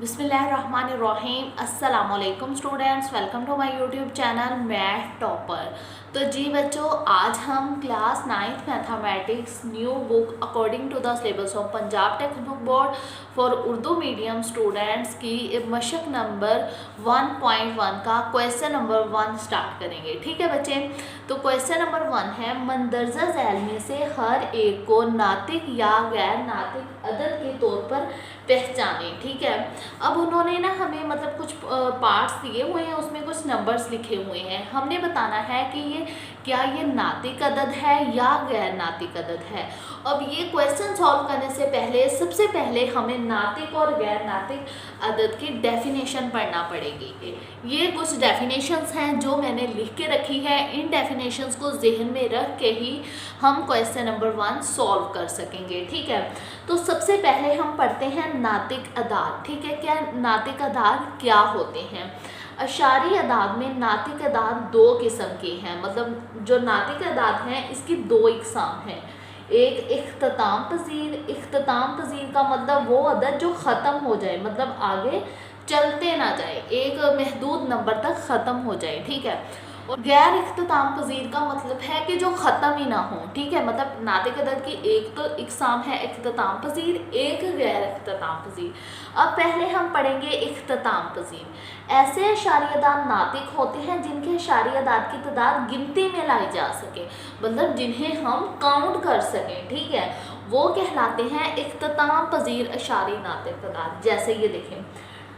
बिस्मिल्लाहिर्रहमानिर्रहीम। अस्सलाम वालेकुम students, welcome to my YouTube channel math topper. तो जी बच्चों, आज हम class 9th mathematics new book according to the syllabus of Punjab text book board for Urdu medium students की मशक नंबर 1.1 का क्वेश्चन नंबर 1 स्टार्ट करेंगे। ठीक है बच्चे, तो क्वेश्चन नंबर 1 है, मंदरजा झैल में से हर एक को नातिक या गैर नातिक अदद के तौर पर पहचाने। ठीक है, अब उन्होंने ना हमें मतलब कुछ पार्ट्स दिए हुए हैं, उसमें कुछ नंबर्स लिखे हुए हैं। हमने बताना है कि ये क्या ये नातिक अदद है या गैर नातिक अदद है। अब ये क्वेश्चन सॉल्व करने से पहले सबसे पहले हमें नातिक और गैर नातिक अदद की डेफिनेशन पढ़ना पड़ेगी। ये कुछ डेफिनेशंस हैं जो मैंने लिख के रखी है। इन डेफिनेशंस को जहन में रख के ही हम क्वेश्चन नंबर 1 सॉल्व कर सकेंगे। ठीक है, तो सबसे पहले हम पढ़ते हैं नातिक अदाद। ठीक है, क्या नातिक अदाद क्या होते हैं। अशारी अदाद में नातिक अदाद दो किस्म के हैं, मतलब जो नातिक अदाद हैं इसकी दो इकसाम हैं। एक इख्तिताम पजीर का मतलब वो अदद जो ख़त्म हो जाए, मतलब आगे चलते ना जाए, एक महदूद नंबर तक ख़त्म हो जाए। ठीक है, और गैर इख्तिताम पजीर का मतलब है कि जो ख़त्म ही ना हो। ठीक है, मतलब नातिक अदद की एक तो इकसाम है इख्तिताम पजीर, एक गैर इख्तिताम पजीर। अब पहले हम पढ़ेंगे इख्तिताम पजीर। ऐसे अशारी अदाद नातिक होते हैं जिनके अशारी अदाद की तादाद गिनती में लाई जा सके, मतलब जिन्हें हम काउंट कर सकें। ठीक है, वो कहलाते हैं इख्तिताम पजीर अशारी नातिक अदाद। जैसे ये देखें,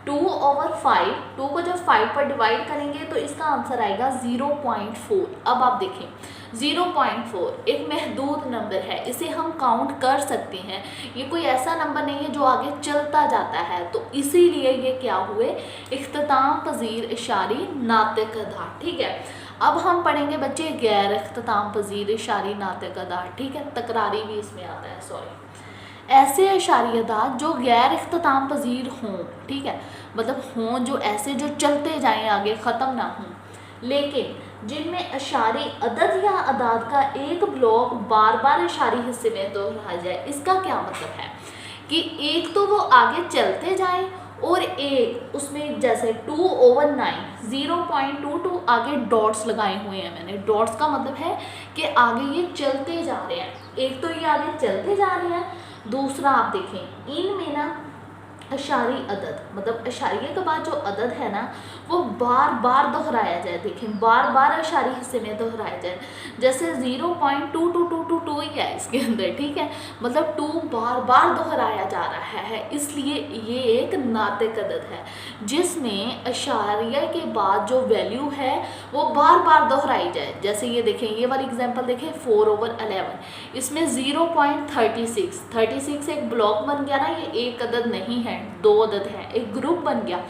2/5, 2 को जब 5 पर डिवाइड करेंगे तो इसका आंसर आएगा 0.4। अब आप देखें 0.4 एक महदूद नंबर है, इसे हम काउंट कर सकते हैं। ये कोई ऐसा नंबर नहीं है जो आगे चलता जाता है, तो इसीलिए ये क्या हुए इख्तिताम पजीर इशारी नातिक अदाद। ठीक है, अब हम पढ़ेंगे बच्चे गैर इख्तिताम पजीर इशारी नातिक अदाद। ठीक है, तकरारी भी इसमें आता है, सॉरी। ऐसे अशारी अदाद जो गैर इख्तिताम पजीर हों, ठीक है, मतलब हों जो ऐसे जो चलते जाएं आगे ख़त्म ना हों, लेकिन जिनमें अशारी अदद या अदाद का एक ब्लॉक बार बार अशारी हिस्से में दोहराया जाए। इसका क्या मतलब है कि एक तो वो आगे चलते जाएं और एक उसमें जैसे 2/9 0.22 आगे डॉट्स लगाए हुए हैं मैंने। डॉट्स का मतलब है कि आगे ये चलते जा रहे हैं, एक तो ये आगे चलते जा रहे हैं, दूसरा आप देखें इनमें ना अशारी अदद, मतलब अशारिये के बाद जो अदद है ना वो बार बार दोहराया जाए। देखें बार बार अशारी हिस्से में दोहराया जाए, जैसे 0.2222 ही है इसके अंदर। ठीक है, मतलब 2 बार बार दोहराया जा रहा है, इसलिए ये एक नातिक अदद है जिसमें अशारिया के बाद जो वैल्यू है वो बार बार दोहराई जाए। जैसे ये देखें, ये वाली एग्जाम्पल देखें 4/11, इसमें 0.36 एक ब्लॉक बन गया ना, ये एक अदद नहीं है, दो अदद है, एक ग्रुप बन गया।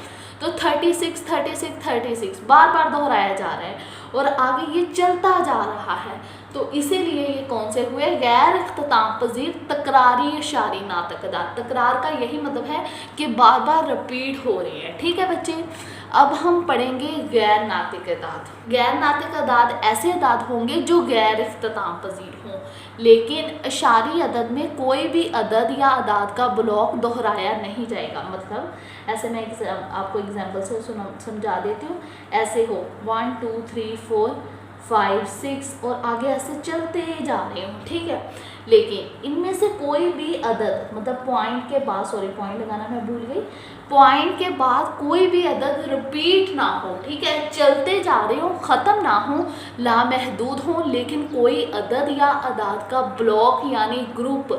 तो 36 बार बार दोहराया जा रहा है और आगे ये चलता जा रहा है, तो इसीलिए ये कौन से हुए गैर इख्तिताम पजीर तकरारी अशारी नातिक अदाद। तकरार का यही मतलब है कि बार बार रिपीट हो रही है। ठीक है बच्चे, अब हम पढ़ेंगे गैर नातिक अदाद। गैर नातिक अदाद ऐसे अदाद होंगे जो गैर इख्तिताम पजीर हों, लेकिन अशारी अदद में कोई भी अदद या अदाद का ब्लॉक दोहराया नहीं जाएगा। मतलब ऐसे मैं आपको एग्जांपल से समझा देती हूँ। ऐसे हो 1 2 3 4 5 6 और आगे ऐसे चलते जा रहे हो। ठीक है, लेकिन इनमें से कोई भी अदद, मतलब पॉइंट के बाद, सॉरी पॉइंट लगाना मैं भूल गई, पॉइंट के बाद कोई भी अदद रिपीट ना हो। ठीक है, चलते जा रहे हो, ख़त्म ना हो, लामहदूद हो, लेकिन कोई अदद या अदाद का ब्लॉक यानी ग्रुप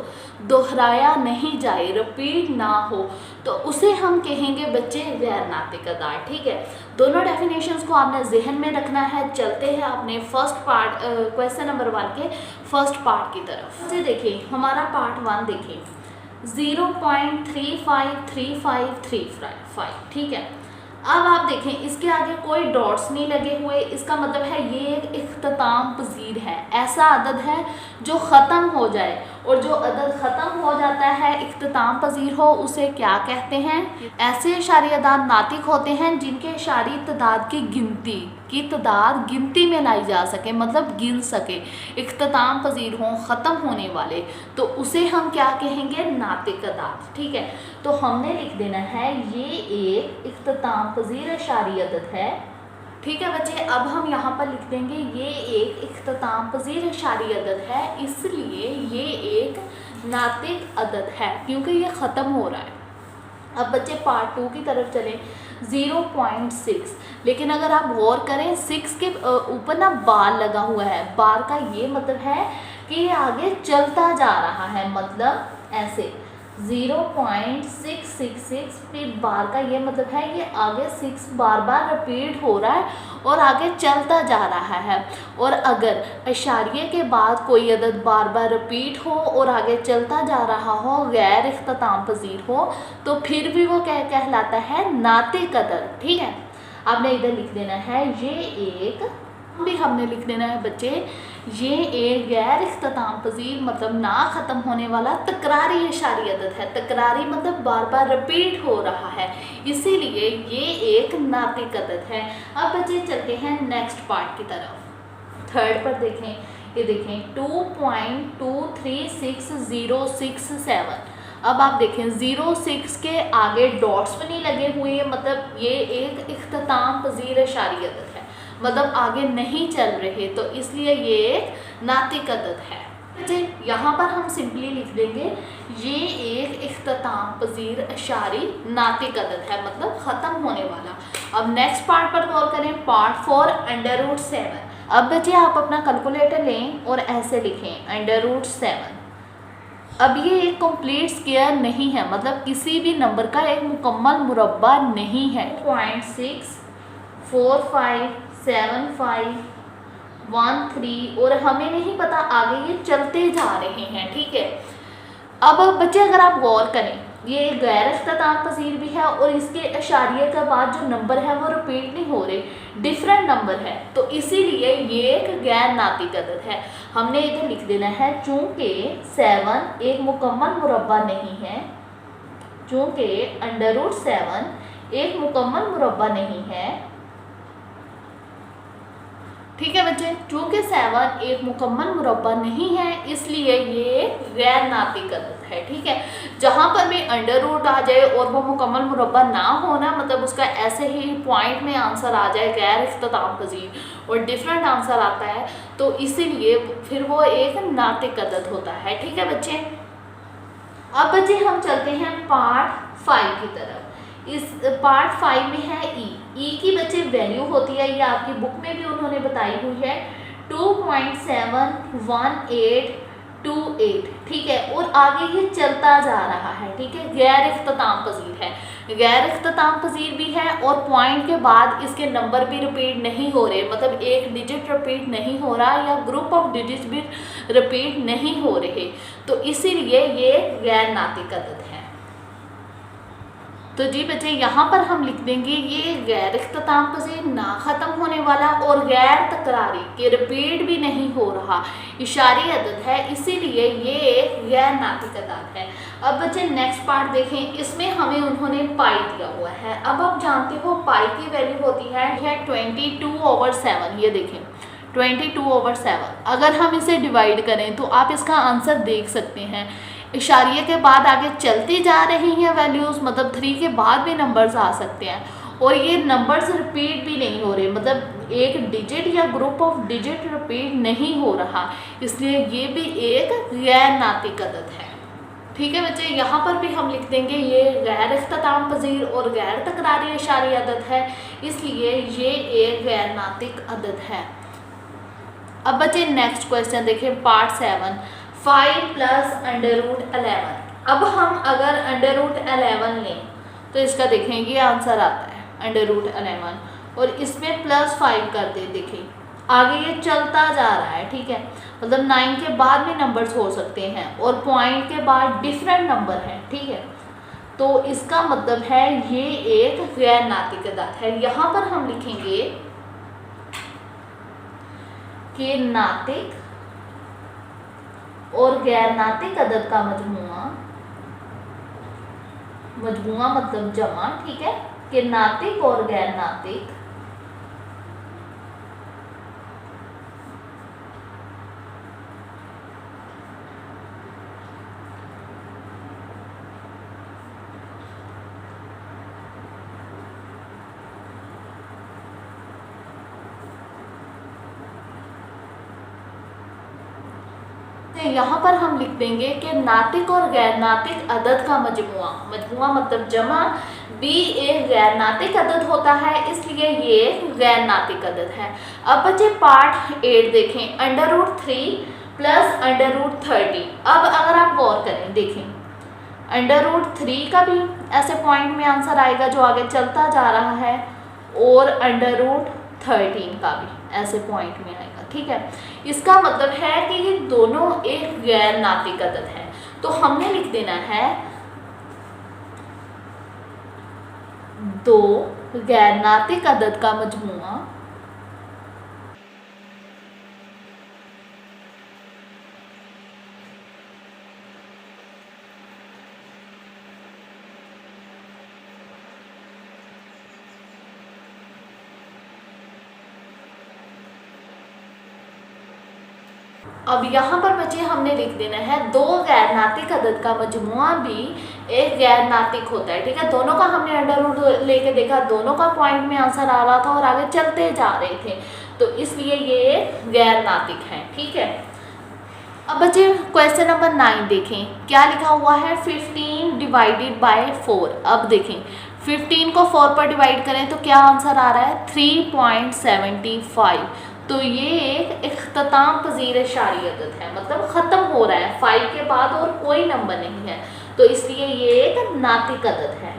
दोहराया नहीं जाए, रिपीट ना हो, तो उसे हम कहेंगे बच्चे गैर नातिक अदाद। ठीक है, दोनों डेफिनेशंस को आपने जहन में रखना है। चलते हैं अपने फर्स्ट पार्ट क्वेश्चन नंबर 1 के फर्स्ट पार्ट की तरफ। से देखिए हमारा पार्ट 1 देखिए 0.353535। ठीक है, अब आप देखें इसके आगे कोई डॉट्स नहीं लगे हुए, इसका मतलब है ये एक इख्तिताम पजीर है, ऐसा अदद है जो ख़त्म हो जाए और जो अदद ख़त्म हो जाता है, इख्तिताम पजीर हो, उसे क्या कहते हैं? ऐसे इशारी अदाद नातिक होते हैं जिनके इशारी तादाद की तादाद गिनती में लाई जा सके, मतलब गिन सके, इख्तिताम पजीर हों, ख़त्म होने वाले, तो उसे हम क्या कहेंगे? नातिक अदाद। ठीक है, तो हमने लिख देना है ये एक इख्तिताम पजीर इशारी अदद है। ठीक है बच्चे, अब हम यहाँ पर लिख देंगे ये एक इख्तिताम पजीर इशारी अदद है, इसलिए ये एक नातिक अदद है क्योंकि ये ख़त्म हो रहा है। अब बच्चे पार्ट 2 की तरफ चलें। 0.6, लेकिन अगर आप गौर करें 6 के ऊपर ना बार लगा हुआ है। बार का ये मतलब है कि ये आगे चलता जा रहा है, मतलब ऐसे 0.666, फिर बार का ये मतलब है ये आगे 6 बार बार रिपीट हो रहा है और आगे चलता जा रहा है। और अगर इशारिये के बाद कोई अदद बार बार रिपीट हो और आगे चलता जा रहा हो, गैर इख्तिताम पजीर हो, तो फिर भी वो क्या कहलाता है? नातिक अदद। ठीक है, आपने इधर लिख देना है ये एक, भी हमने लिख देना है बच्चे ये एक गैर इख्तिताम पजीर मतलब ना ख़त्म होने वाला तकरारी इशारी अदद है। तकरारी मतलब बार बार रिपीट हो रहा है, इसीलिए ये एक नातिक अदद है। अब बच्चे चलते हैं नेक्स्ट पार्ट की तरफ। थर्ड पर देखें, ये देखें 2.236067। अब आप देखें 06 के आगे डॉट्स भी नहीं लगे हुए, मतलब ये एक इख्तिताम पजीर इशारी अदद है, मतलब आगे नहीं चल रहे, तो इसलिए ये एक नातिक अदद है। यहाँ पर हम सिंपली लिख देंगे ये एक इख्तिताम पजीर इशारी नातिक अदद है, मतलब ख़त्म होने वाला। अब नेक्स्ट पार्ट पर गौर करें, पार्ट 4 √7। अब बच्चे आप अपना कैलकुलेटर लें और ऐसे लिखें √7। अब ये एक कंप्लीट स्क्वायर नहीं है, मतलब किसी भी नंबर का एक मुकम्मल मुरब्बा नहीं है। 0.6457513 और हमें नहीं पता आगे ये चलते जा रहे हैं। ठीक है, अब बच्चे अगर आप गौर करें ये गैर इख्तिताम पजीर भी है और इसके इशारिये के बाद जो नंबर है वो रिपीट नहीं हो रहे, डिफरेंट नंबर है, तो इसीलिए ये एक गैर नातिक अदद है। हमने इधर लिख देना है चूँकि 7 एक मुकम्मल मुरब्बा नहीं है, चूँकि √7 एक मुकम्मल मुरब्बा नहीं है। ठीक है बच्चे, चूँकि 7 एक मुकम्मल मुरब्बा नहीं है, इसलिए ये गैर नातिक अदद है। ठीक है, जहाँ पर भी अंडर रूट आ जाए और वो मुकम्मल मुरब्बा ना होना, मतलब उसका ऐसे ही पॉइंट में आंसर आ जाए गैर इख्तिताम पजीर और डिफरेंट आंसर आता है, तो इसीलिए फिर वो एक नातिक अदद होता है। ठीक है बच्चे, अब बच्चे हम चलते हैं पार्ट 5 की तरफ। इस पार्ट 5 में है ई की बच्चे वैल्यू होती है, ये आपकी बुक में भी उन्होंने बताई हुई है 2.71828। ठीक है, और आगे ये चलता जा रहा है। ठीक है, गैर इख्तिताम पजीर है, गैर इख्तिताम पजीर भी है और पॉइंट के बाद इसके नंबर भी रिपीट नहीं हो रहे, मतलब एक डिजिट रिपीट नहीं हो रहा या ग्रुप ऑफ डिजिट भी रिपीट नहीं हो रहे, तो इसीलिए ये गैर नातिक अदद है। तो जी बच्चे यहाँ पर हम लिख देंगे ये गैर इख्तिताम पजीर, ना ख़त्म होने वाला और गैर तकरारी के रिपीट भी नहीं हो रहा इशारी अदद है, इसीलिए ये एक गैर नातिक अदद है। अब बच्चे नेक्स्ट पार्ट देखें, इसमें हमें उन्होंने पाई दिया हुआ है। अब आप जानते हो पाई की वैल्यू होती है 22/7। ये देखें 22/7, अगर हम इसे डिवाइड करें तो आप इसका आंसर देख सकते हैं। इशारिये के बाद आगे चलती जा रही हैं वैल्यूज़, मतलब 3 के बाद भी नंबर्स आ सकते हैं और ये नंबर्स रिपीट भी नहीं हो रहे, मतलब एक डिजिट या ग्रुप ऑफ डिजिट रिपीट नहीं हो रहा, इसलिए ये भी एक गैर नातिक अदद है। ठीक है बच्चे, यहाँ पर भी हम लिख देंगे ये गैर इख्तिताम पजीर और गैर तकरारी इशारी अदद है, इसलिए ये एक गैर नातिक अदद है। अब बच्चे नेक्स्ट क्वेश्चन देखिए, पार्ट 7 5 + √11। अब हम अगर √11 लें तो इसका देखें ये आंसर आता है √11 और इसमें +5 कर दें। देखिए आगे ये चलता जा रहा है। ठीक है, मतलब 9 के बाद भी नंबर्स हो सकते हैं और पॉइंट के बाद डिफरेंट नंबर हैं। ठीक है, तो इसका मतलब है ये एक गैर नातिक अदद है। यहाँ पर हम लिखेंगे कि नातिक और गैर नातिक अदद का मजमुआ, मजमुआ मतलब जमा, ठीक है, कि नातिक और गैर नातिक यहाँ पर हम लिख देंगे कि नातिक और गैर नातिक अदद का मजमुआ, मजमुआ मतलब जमा, बी एक गैर नातिक अदद होता है, इसलिए ये गैर नातिक अदद है। अब बच्चे पार्ट 8 देखें, √3 प्लस √30। अब अगर आप गौर करें, देखें √3 का भी ऐसे पॉइंट में आंसर आएगा जो आगे चलता जा रहा है, और √13 का भी ऐसे पॉइंट में आएगा, ठीक है। इसका मतलब है कि ये दोनों एक गैर नातिक अदद है, तो हमने लिख देना है 2 गैर नातिक अदद का मजमुआ अब यहाँ पर बच्चे हमने लिख देना है 2 गैर नातिक अदद का मजमुआ भी एक गैर नातिक होता है, ठीक है। दोनों का हमने अंडर लेके देखा, दोनों का पॉइंट में आंसर आ रहा था और आगे चलते जा रहे थे, तो इसलिए ये गैर नातिक है, ठीक है। अब बच्चे क्वेश्चन नंबर 9 देखें, क्या लिखा हुआ है, 15 डिवाइडेड बाय 4। अब देखें 15 को 4 पर डिवाइड करें तो क्या आंसर आ रहा है, 3.75। तो ये एक इख्तिताम पजीर इशारी अदद है, मतलब ख़त्म हो रहा है 5 के बाद और कोई नंबर नहीं है, तो इसलिए ये एक नातिक अदद है।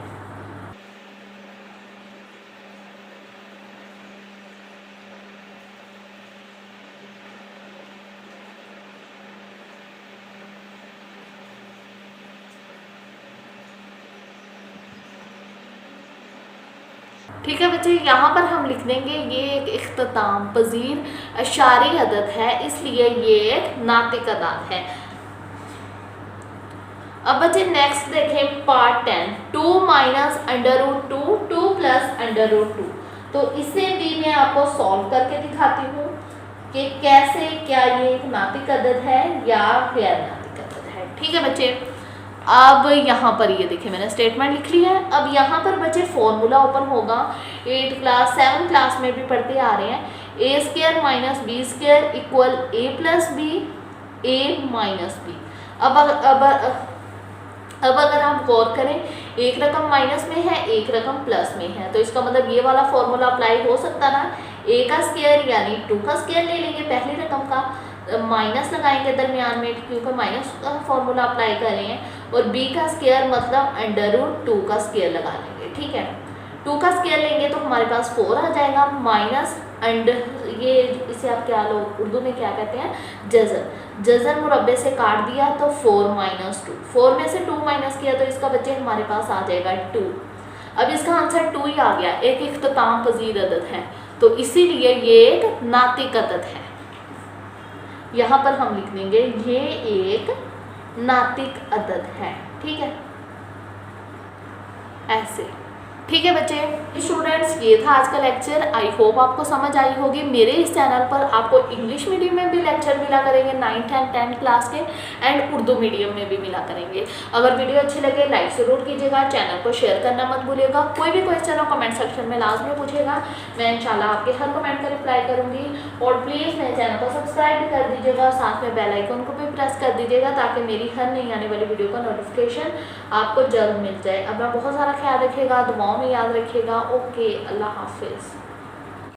ठीक है बच्चे, यहाँ पर हम लिख देंगे ये एक इख्तिताम पजीर अशारी अदद है, इसलिए ये एक नातिक अदद है। अब बच्चे नेक्स्ट देखें पार्ट 10, 2 माइनस √2, 2 प्लस √2। तो इसे भी मैं आपको सॉल्व करके दिखाती हूँ कि कैसे, क्या ये एक नातिक अदद है या गैर नातिक अदद है, ठीक है बच्चे। अब यहाँ पर ये देखिए मैंने स्टेटमेंट लिख ली है। अब यहाँ पर बच्चे फॉर्मूला ओपन होगा, 8 क्लास 7 क्लास में भी पढ़ते आ रहे हैं, a² minus b² equal a plus B, a minus B. अब अगर आप गौर करें, एक रकम माइनस में है, एक रकम प्लस में है, तो इसका मतलब ये वाला फॉर्मूला अप्लाई हो सकता ना, a का स्क्वायर यानी 2 का स्क्वायर ले लेंगे पहली रकम का, माइनस लगाएंगे दरमियान में क्योंकि माइनस का फॉर्मूला अप्लाई कर रहे हैं, और b का स्क्वायर मतलब √2 का स्क्वायर लगा लेंगे, ठीक है। 2 का स्क्वायर लेंगे तो हमारे पास 4 आ जाएगा, माइनस ये इसे आप क्या लोग उर्दू में क्या कहते हैं, जज़र, जज़र मुरब्बे से काट दिया तो 4 - 2, 4 में से 2 माइनस किया तो इसका बच्चे हमारे पास आ जाएगा 2। अब इसका आंसर 2 ही आ गया, एक इख्तिताम पजीर अदद है, तो इसीलिए ये एक नातिक अदद है। यहाँ पर हम लिख देंगे ये एक नातिक अदद है, ठीक है, ऐसे, ठीक है बच्चे। स्टूडेंट्स, ये था आज का लेक्चर। आई होप आपको समझ आई होगी। मेरे इस चैनल पर आपको इंग्लिश मीडियम में भी लेक्चर मिला करेंगे 9th एंड 10th क्लास के, एंड उर्दू मीडियम में भी मिला करेंगे। अगर वीडियो अच्छी लगे लाइक ज़रूर कीजिएगा, चैनल को शेयर करना मत भूलिएगा। कोई भी क्वेश्चन हो कमेंट सेक्शन में लाजमी पूछिएगा, मैं इंशाल्लाह आपके हर कमेंट का रिप्लाई करूँगी। और प्लीज़ मेरे चैनल को सब्सक्राइब भी कर दीजिएगा, साथ में बेल आइकन को भी प्रेस कर दीजिएगा ताकि मेरी हर नई आने वाली वीडियो का नोटिफिकेशन आपको जल्द मिल जाए। अपना बहुत सारा ख्याल रखिएगा, दुआओं में याद रखिएगा। ओके, अल्लाह हाफिज़।